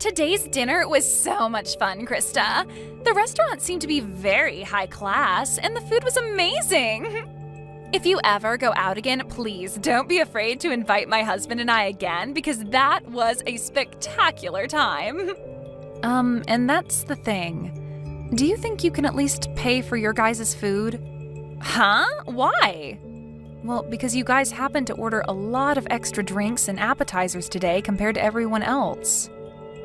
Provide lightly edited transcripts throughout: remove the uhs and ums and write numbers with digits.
Today's dinner was so much fun, Krista. The restaurant seemed to be very high class, and the food was amazing. If you ever go out again, please don't be afraid to invite my husband and I again, because that was a spectacular time. And that's the thing. Do you think you can at least pay for your guys' food? Huh? Why? Well, because you guys happened to order a lot of extra drinks and appetizers today compared to everyone else.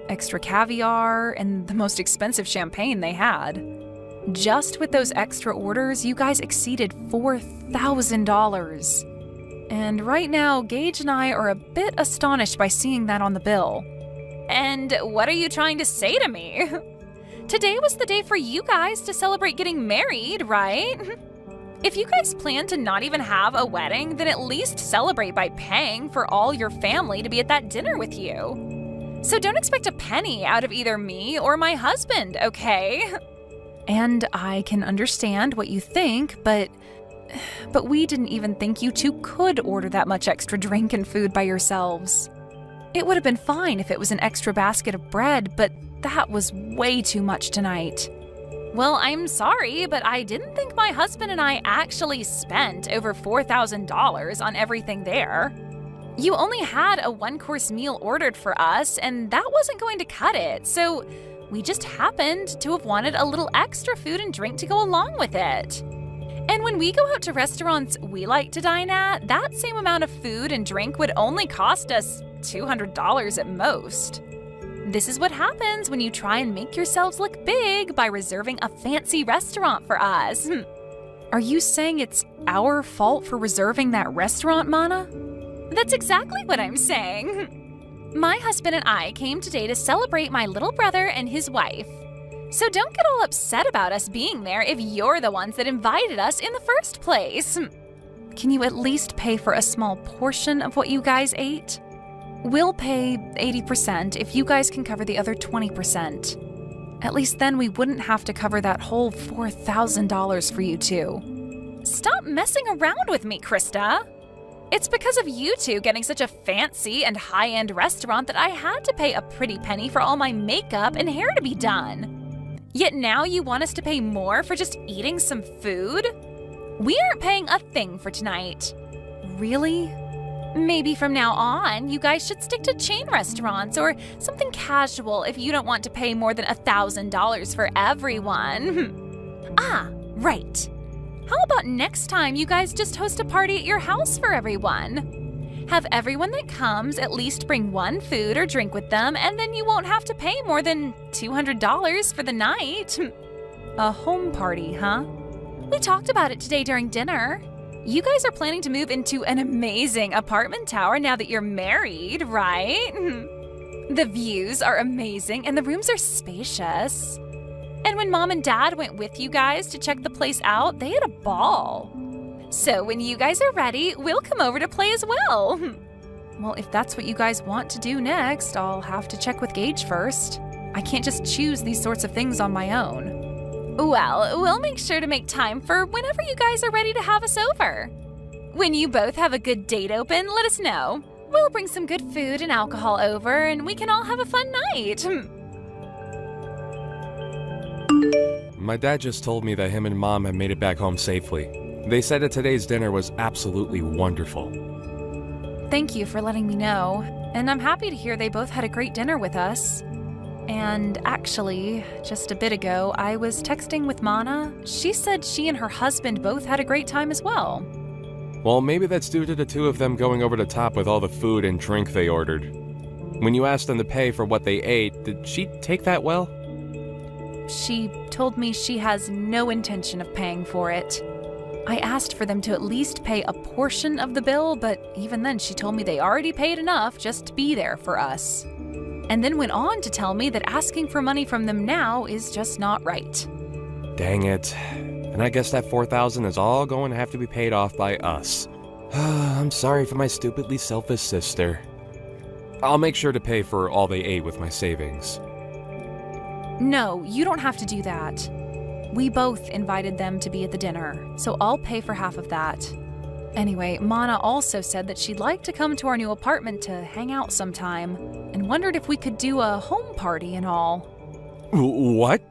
Extra caviar and the most expensive champagne they had. Just with those extra orders, you guys exceeded $4,000. And right now, Gage and I are a bit astonished by seeing that on the bill. And what are you trying to say to me? Today was the day for you guys to celebrate getting married, right? If you guys plan to not even have a wedding, then at least celebrate by paying for all your family to be at that dinner with you. So don't expect a penny out of either me or my husband, okay? And I can understand what you think, but we didn't even think you two could order that much extra drink and food by yourselves. It would have been fine if it was an extra basket of bread, but that was way too much tonight. Well, I'm sorry, but I didn't think my husband and I actually spent over $4,000 on everything there. You only had a one-course meal ordered for us, and that wasn't going to cut it, so we just happened to have wanted a little extra food and drink to go along with it. And when we go out to restaurants we like to dine at, that same amount of food and drink would only cost us $200 at most. This is what happens when you try and make yourselves look big by reserving a fancy restaurant for us. Are you saying it's our fault for reserving that restaurant, Mana? That's exactly what I'm saying. My husband and I came today to celebrate my little brother and his wife. So don't get all upset about us being there if you're the ones that invited us in the first place. Can you at least pay for a small portion of what you guys ate? We'll pay 80% if you guys can cover the other 20%. At least then we wouldn't have to cover that whole $4,000 for you two. Stop messing around with me, Krista. It's because of you two getting such a fancy and high-end restaurant that I had to pay a pretty penny for all my makeup and hair to be done. Yet now you want us to pay more for just eating some food? We aren't paying a thing for tonight. Really? Maybe from now on, you guys should stick to chain restaurants or something casual if you don't want to pay more than $1,000 for everyone. Ah, right. How about next time you guys just host a party at your house for everyone? Have everyone that comes at least bring one food or drink with them, and then you won't have to pay more than $200 for the night. A home party, huh? We talked about it today during dinner. You guys are planning to move into an amazing apartment tower now that you're married, right? The views are amazing and the rooms are spacious. And when Mom and Dad went with you guys to check the place out, they had a ball. So when you guys are ready, we'll come over to play as well. Well, if that's what you guys want to do next, I'll have to check with Gage first. I can't just choose these sorts of things on my own. Well, we'll make sure to make time for whenever you guys are ready to have us over. When you both have a good date open, let us know. We'll bring some good food and alcohol over, and we can all have a fun night. My dad just told me that him and Mom have made it back home safely. They said that today's dinner was absolutely wonderful. Thank you for letting me know, and I'm happy to hear they both had a great dinner with us. And actually, just a bit ago, I was texting with Mana. She said she and her husband both had a great time as well. Well, maybe that's due to the two of them going over the top with all the food and drink they ordered. When you asked them to pay for what they ate, did she take that well? She told me she has no intention of paying for it. I asked for them to at least pay a portion of the bill, but even then she told me they already paid enough just to be there for us. And then went on to tell me that asking for money from them now is just not right. Dang it. And I guess that $4,000 is all going to have to be paid off by us. I'm sorry for my stupidly selfish sister. I'll make sure to pay for all they ate with my savings. No, you don't have to do that. We both invited them to be at the dinner, so I'll pay for half of that. Anyway, Mana also said that she'd like to come to our new apartment to hang out sometime, and wondered if we could do a home party and all. What?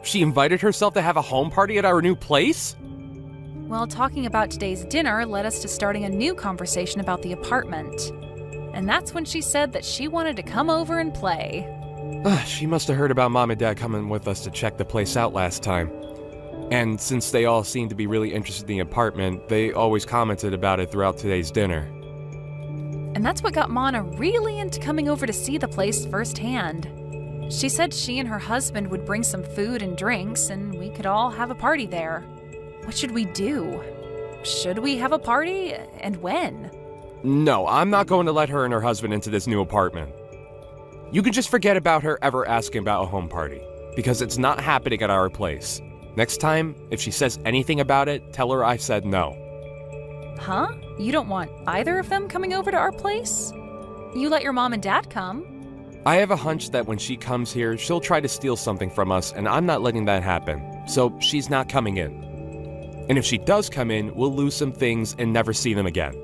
She invited herself to have a home party at our new place? Well, talking about today's dinner led us to starting a new conversation about the apartment. And that's when she said that she wanted to come over and play. She must have heard about Mom and Dad coming with us to check the place out last time. And since they all seemed to be really interested in the apartment, they always commented about it throughout today's dinner. And that's what got Mana really into coming over to see the place firsthand. She said she and her husband would bring some food and drinks, and we could all have a party there. What should we do? Should we have a party? And when? No, I'm not going to let her and her husband into this new apartment. You can just forget about her ever asking about a home party, because it's not happening at our place. Next time, if she says anything about it, tell her I said no. Huh? You don't want either of them coming over to our place? You let your mom and dad come. I have a hunch that when she comes here, she'll try to steal something from us, and I'm not letting that happen, so she's not coming in. And if she does come in, we'll lose some things and never see them again.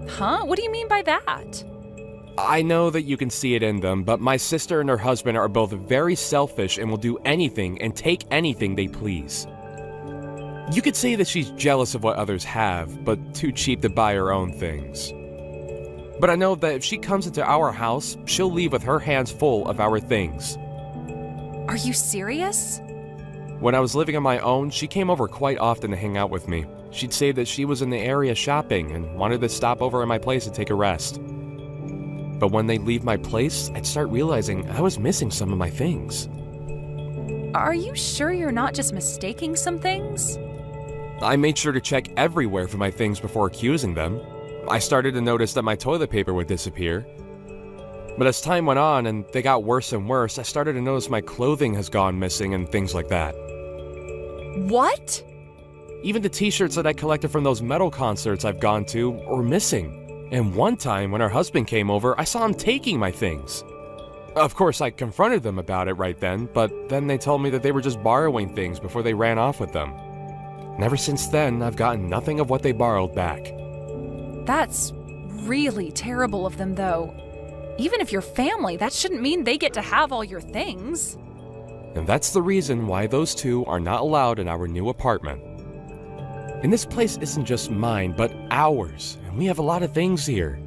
Huh? What do you mean by that? I know that you can see it in them, but my sister and her husband are both very selfish and will do anything and take anything they please. You could say that she's jealous of what others have, but too cheap to buy her own things. But I know that if she comes into our house, she'll leave with her hands full of our things. Are you serious? When I was living on my own, she came over quite often to hang out with me. She'd say that she was in the area shopping and wanted to stop over at my place and take a rest. But when they'd leave my place, I'd start realizing I was missing some of my things. Are you sure you're not just mistaking some things? I made sure to check everywhere for my things before accusing them. I started to notice that my toilet paper would disappear. But as time went on and they got worse and worse, I started to notice my clothing has gone missing and things like that. What? Even the t-shirts that I collected from those metal concerts I've gone to were missing. And one time, when her husband came over, I saw him taking my things. Of course, I confronted them about it right then, but then they told me that they were just borrowing things before they ran off with them. And ever since then, I've gotten nothing of what they borrowed back. That's really terrible of them, though. Even if you're family, that shouldn't mean they get to have all your things. And that's the reason why those two are not allowed in our new apartment. And this place isn't just mine, but ours, and we have a lot of things here.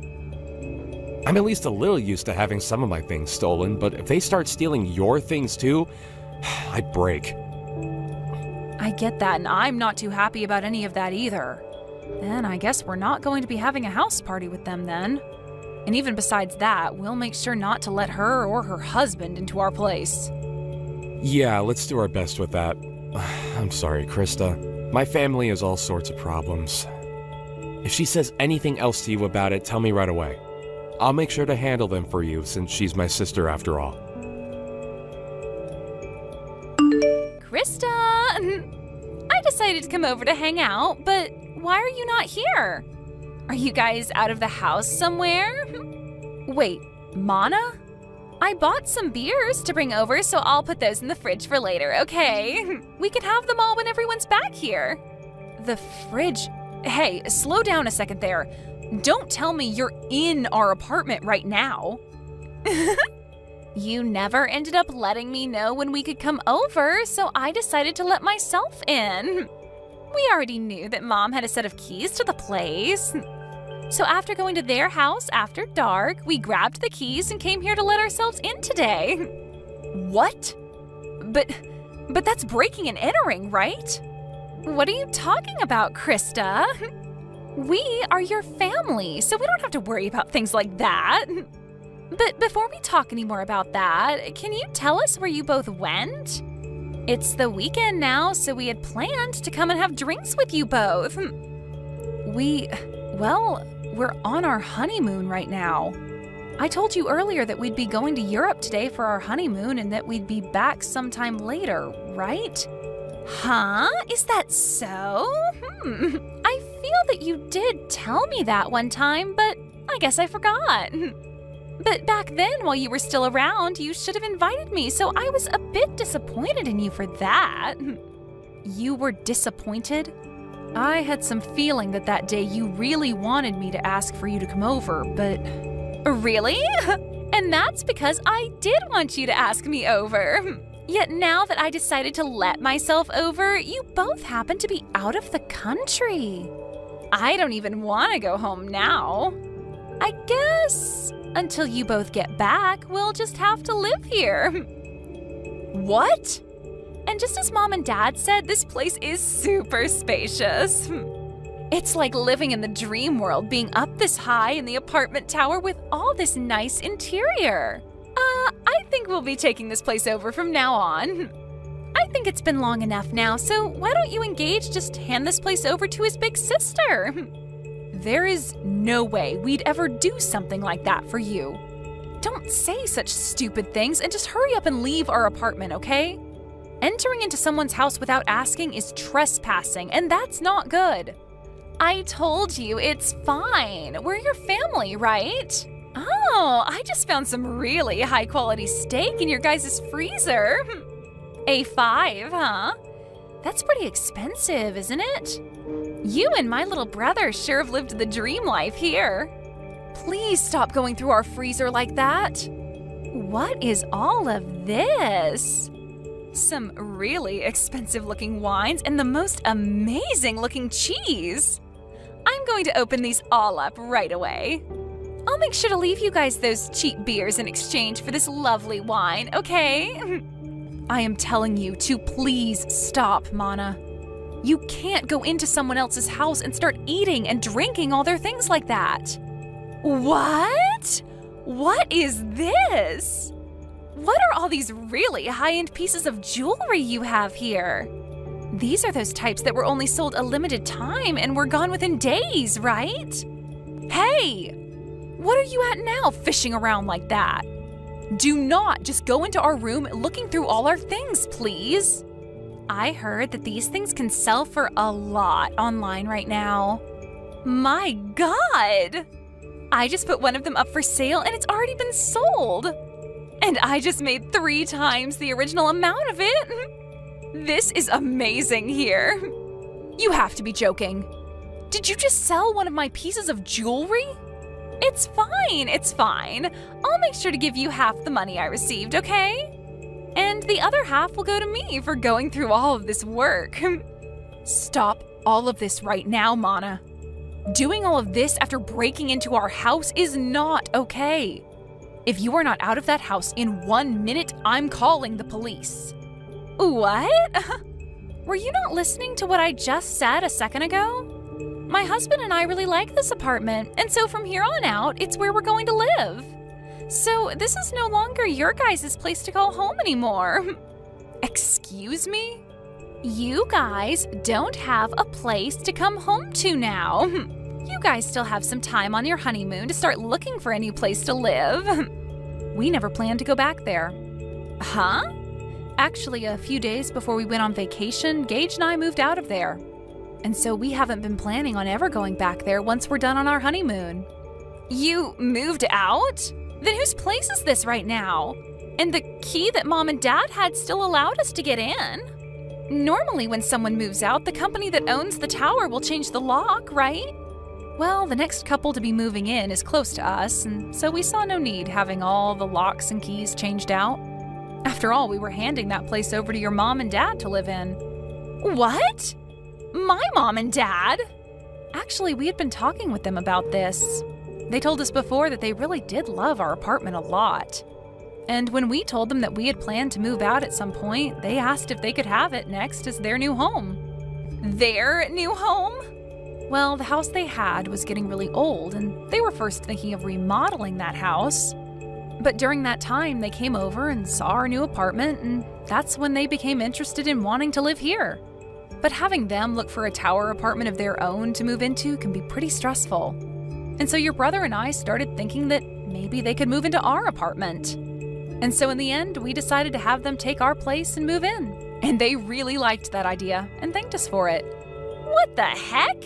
I'm at least a little used to having some of my things stolen, but if they start stealing your things too, I'd break. I get that, and I'm not too happy about any of that either. Then I guess we're not going to be having a house party with them then. And even besides that, we'll make sure not to let her or her husband into our place. Yeah, let's do our best with that. I'm sorry, Krista. My family has all sorts of problems. If she says anything else to you about it, tell me right away. I'll make sure to handle them for you since she's my sister after all. Krista! I decided to come over to hang out, but why are you not here? Are you guys out of the house somewhere? Wait, Mana? I bought some beers to bring over, so I'll put those in the fridge for later, okay? We can have them all when everyone's back here. The fridge? Hey, slow down a second there. Don't tell me you're in our apartment right now. You never ended up letting me know when we could come over, so I decided to let myself in. We already knew that Mom had a set of keys to the place. So after going to their house after dark, we grabbed the keys and came here to let ourselves in today. What? But that's breaking and entering, right? What are you talking about, Krista? We are your family, so we don't have to worry about things like that. But before we talk any more about that, can you tell us where you both went? It's the weekend now, so we had planned to come and have drinks with you both. We're on our honeymoon right now. I told you earlier that we'd be going to Europe today for our honeymoon and that we'd be back sometime later, right? Huh? Is that so? I feel that you did tell me that one time, but I guess I forgot. But back then, while you were still around, you should have invited me, so I was a bit disappointed in you for that. You were disappointed? I had some feeling that day you really wanted me to ask for you to come over, but... Really? And that's because I did want you to ask me over. Yet now that I decided to let myself over, you both happen to be out of the country. I don't even want to go home now. I guess until you both get back, we'll just have to live here. What? And just as Mom and Dad said, this place is super spacious. It's like living in the dream world, being up this high in the apartment tower with all this nice interior. I think we'll be taking this place over from now on. I think it's been long enough now, so why don't you engage just hand this place over to his big sister? There is no way we'd ever do something like that for you. Don't say such stupid things and just hurry up and leave our apartment, okay? Entering into someone's house without asking is trespassing, and that's not good. I told you, it's fine. We're your family, right? Oh, I just found some really high-quality steak in your guys' freezer. A5, huh? That's pretty expensive, isn't it? You and my little brother sure have lived the dream life here. Please stop going through our freezer like that. What is all of this? Some really expensive-looking wines and the most amazing-looking cheese. I'm going to open these all up right away. I'll make sure to leave you guys those cheap beers in exchange for this lovely wine, okay? I am telling you to please stop, Mana. You can't go into someone else's house and start eating and drinking all their things like that. What? What is this? What are all these really high-end pieces of jewelry you have here? These are those types that were only sold a limited time and were gone within days, right? Hey! What are you at now, fishing around like that? Do not just go into our room looking through all our things, please. I heard that these things can sell for a lot online right now. My God! I just put one of them up for sale and it's already been sold. And I just made 3 times the original amount of it. This is amazing here. You have to be joking. Did you just sell one of my pieces of jewelry? It's fine, it's fine. I'll make sure to give you half the money I received, okay? And the other half will go to me for going through all of this work. Stop all of this right now, Mana. Doing all of this after breaking into our house is not okay. If you are not out of that house in 1 minute, I'm calling the police. What? Were you not listening to what I just said a second ago? My husband and I really like this apartment, and so from here on out, it's where we're going to live. So this is no longer your guys' place to call home anymore. Excuse me? You guys don't have a place to come home to now. You guys still have some time on your honeymoon to start looking for a new place to live. We never planned to go back there. Huh? Actually, a few days before we went on vacation, Gage and I moved out of there. And so we haven't been planning on ever going back there once we're done on our honeymoon. You moved out? Then whose place is this right now? And the key that Mom and Dad had still allowed us to get in. Normally when someone moves out, the company that owns the tower will change the lock, right? Well, the next couple to be moving in is close to us, and so we saw no need having all the locks and keys changed out. After all, we were handing that place over to your mom and dad to live in. What? My mom and dad? Actually, we had been talking with them about this. They told us before that they really did love our apartment a lot. And when we told them that we had planned to move out at some point, they asked if they could have it next as their new home. Their new home? Well, the house they had was getting really old, and they were first thinking of remodeling that house. But during that time, they came over and saw our new apartment, and that's when they became interested in wanting to live here. But having them look for a tower apartment of their own to move into can be pretty stressful. And so your brother and I started thinking that maybe they could move into our apartment. And so in the end, we decided to have them take our place and move in. And they really liked that idea and thanked us for it. What the heck?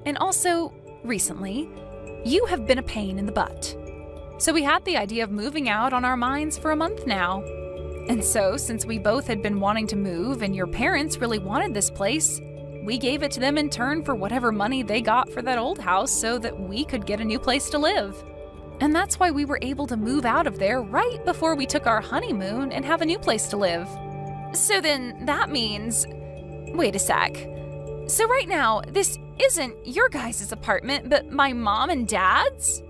And also, recently, you have been a pain in the butt. So we had the idea of moving out on our minds for a month now. And so, since we both had been wanting to move and your parents really wanted this place, we gave it to them in turn for whatever money they got for that old house so that we could get a new place to live. And that's why we were able to move out of there right before we took our honeymoon and have a new place to live. So then that means... Wait a sec. So right now, this isn't your guys' apartment, but my mom and dad's?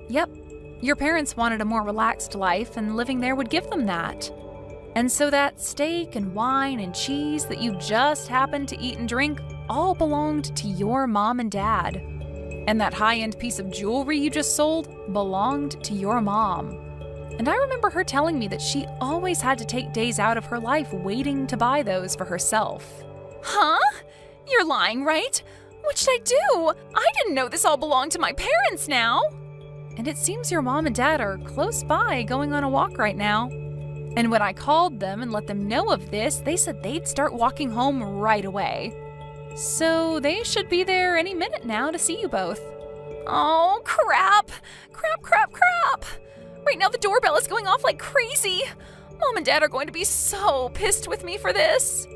Yep. Your parents wanted a more relaxed life, and living there would give them that. And so that steak and wine and cheese that you just happened to eat and drink all belonged to your mom and dad. And that high-end piece of jewelry you just sold belonged to your mom. And I remember her telling me that she always had to take days out of her life waiting to buy those for herself. Huh? You're lying, right? What should I do? I didn't know this all belonged to my parents now. And it seems your mom and dad are close by going on a walk right now. And when I called them and let them know of this, they said they'd start walking home right away. So they should be there any minute now to see you both. Oh, crap! Crap, crap, crap! Right now the doorbell is going off like crazy. Mom and Dad are going to be so pissed with me for this.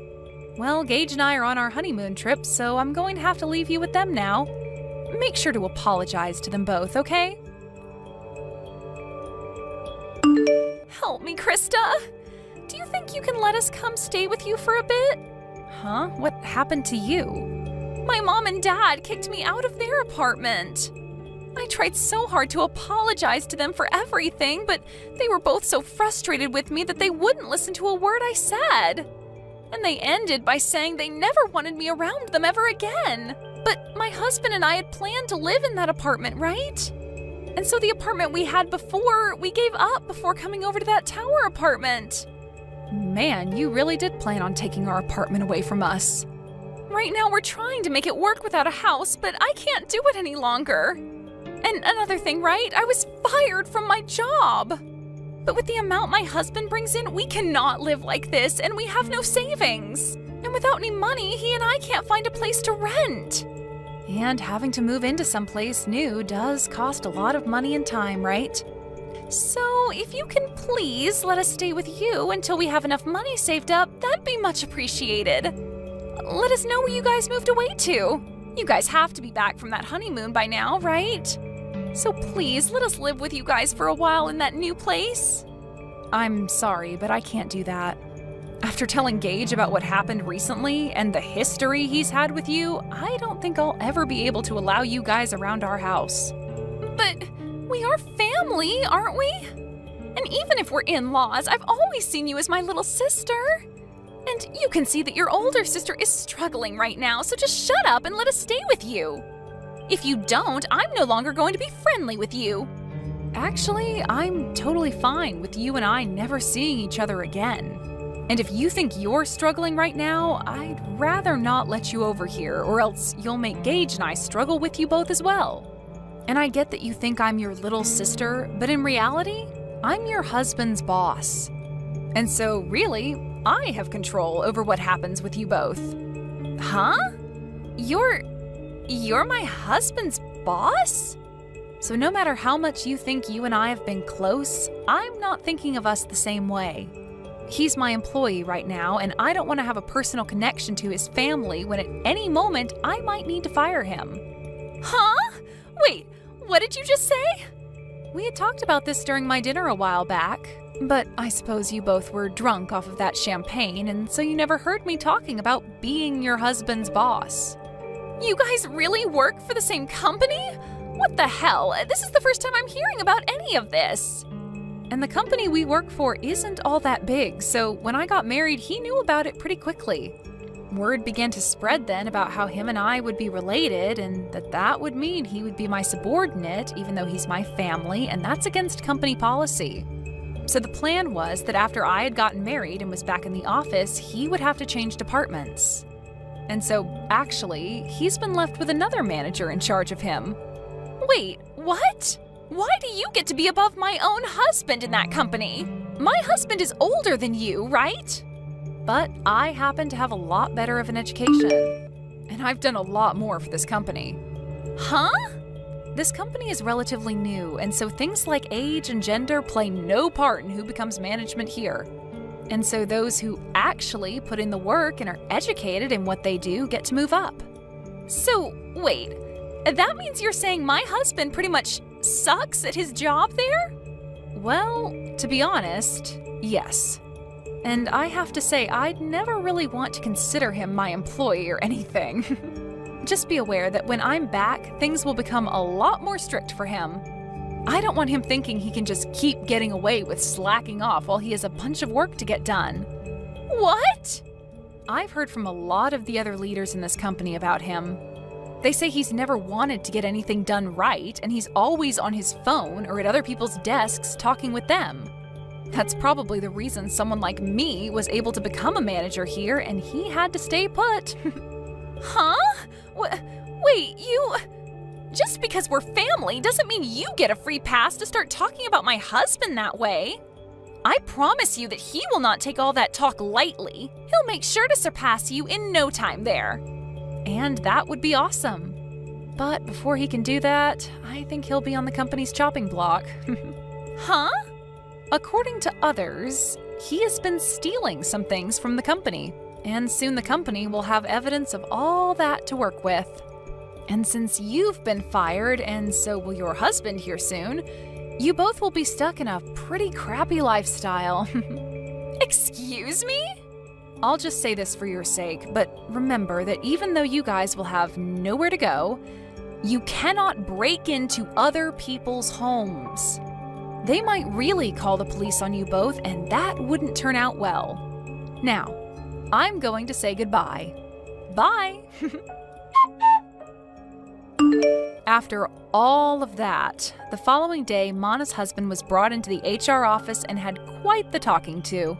Well, Gage and I are on our honeymoon trip, so I'm going to have to leave you with them now. Make sure to apologize to them both, okay? Help me, Krista. Do you think you can let us come stay with you for a bit? Huh? What happened to you? My mom and dad kicked me out of their apartment. I tried so hard to apologize to them for everything, but they were both so frustrated with me that they wouldn't listen to a word I said. And they ended by saying they never wanted me around them ever again. But my husband and I had planned to live in that apartment, right? And so the apartment we had before, we gave up before coming over to that tower apartment. Man, you really did plan on taking our apartment away from us. Right now we're trying to make it work without a house, but I can't do it any longer. And another thing, right? I was fired from my job. But with the amount my husband brings in, we cannot live like this, and we have no savings. And without any money, he and I can't find a place to rent. And having to move into someplace new does cost a lot of money and time, right? So if you can please let us stay with you until we have enough money saved up, that'd be much appreciated. Let us know where you guys moved away to. You guys have to be back from that honeymoon by now, right? So please let us live with you guys for a while in that new place. I'm sorry, but I can't do that. After telling Gage about what happened recently and the history he's had with you, I don't think I'll ever be able to allow you guys around our house. But we are family, aren't we? And even if we're in-laws, I've always seen you as my little sister. And you can see that your older sister is struggling right now, so just shut up and let us stay with you. If you don't, I'm no longer going to be friendly with you. Actually, I'm totally fine with you and I never seeing each other again. And if you think you're struggling right now, I'd rather not let you over here, or else you'll make Gage and I struggle with you both as well. And I get that you think I'm your little sister, but in reality, I'm your husband's boss. And so really, I have control over what happens with you both. Huh? You're my husband's boss? So no matter how much you think you and I have been close, I'm not thinking of us the same way. He's my employee right now, and I don't want to have a personal connection to his family when at any moment I might need to fire him. Huh? Wait, what did you just say? We had talked about this during my dinner a while back, but I suppose you both were drunk off of that champagne, and so you never heard me talking about being your husband's boss. You guys really work for the same company? What the hell? This is the first time I'm hearing about any of this. And the company we work for isn't all that big, so when I got married, he knew about it pretty quickly. Word began to spread then about how him and I would be related, and that would mean he would be my subordinate, even though he's my family, and that's against company policy. So the plan was that after I had gotten married and was back in the office, he would have to change departments. And so, actually, he's been left with another manager in charge of him. Wait, what? Why do you get to be above my own husband in that company? My husband is older than you, right? But I happen to have a lot better of an education. And I've done a lot more for this company. Huh? This company is relatively new, and so things like age and gender play no part in who becomes management here. And so those who actually put in the work and are educated in what they do get to move up. So, wait, that means you're saying my husband pretty much sucks at his job there? Well, to be honest, yes. And I have to say, I'd never really want to consider him my employee or anything. Just be aware that when I'm back, things will become a lot more strict for him. I don't want him thinking he can just keep getting away with slacking off while he has a bunch of work to get done. What? I've heard from a lot of the other leaders in this company about him. They say he's never wanted to get anything done right, and he's always on his phone or at other people's desks talking with them. That's probably the reason someone like me was able to become a manager here, and he had to stay put. Huh? Wait, you... Just because we're family doesn't mean you get a free pass to start talking about my husband that way. I promise you that he will not take all that talk lightly. He'll make sure to surpass you in no time there. And that would be awesome. But before he can do that, I think he'll be on the company's chopping block. Huh? According to others, he has been stealing some things from the company, and soon the company will have evidence of all that to work with. And since you've been fired, and so will your husband here soon, you both will be stuck in a pretty crappy lifestyle. Excuse me? I'll just say this for your sake, but remember that even though you guys will have nowhere to go, you cannot break into other people's homes. They might really call the police on you both, and that wouldn't turn out well. Now, I'm going to say goodbye. Bye! After all of that, the following day, Mana's husband was brought into the HR office and had quite the talking to.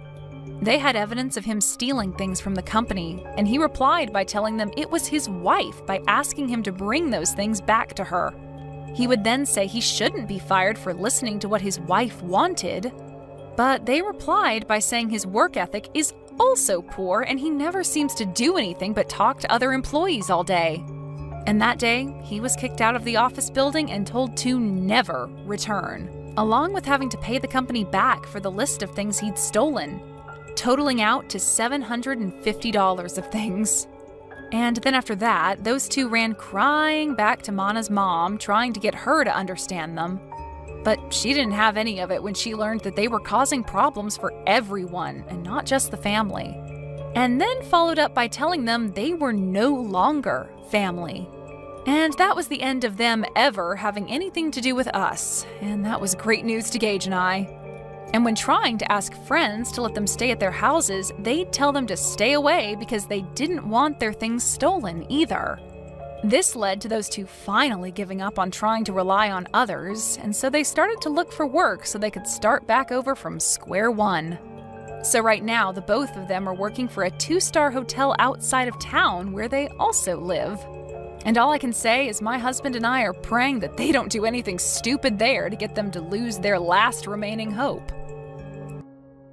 They had evidence of him stealing things from the company, and he replied by telling them it was his wife by asking him to bring those things back to her. He would then say he shouldn't be fired for listening to what his wife wanted, but they replied by saying his work ethic is also poor and he never seems to do anything but talk to other employees all day. And that day, he was kicked out of the office building and told to never return, along with having to pay the company back for the list of things he'd stolen, totaling out to $750 of things. And then after that, those two ran crying back to Mana's mom, trying to get her to understand them. But she didn't have any of it when she learned that they were causing problems for everyone and not just the family. And then followed up by telling them they were no longer family. And that was the end of them ever having anything to do with us, and that was great news to Gage and I. And when trying to ask friends to let them stay at their houses, they'd tell them to stay away because they didn't want their things stolen either. This led to those two finally giving up on trying to rely on others, and so they started to look for work so they could start back over from square one. So right now, the both of them are working for a 2-star hotel outside of town where they also live. And all I can say is my husband and I are praying that they don't do anything stupid there to get them to lose their last remaining hope.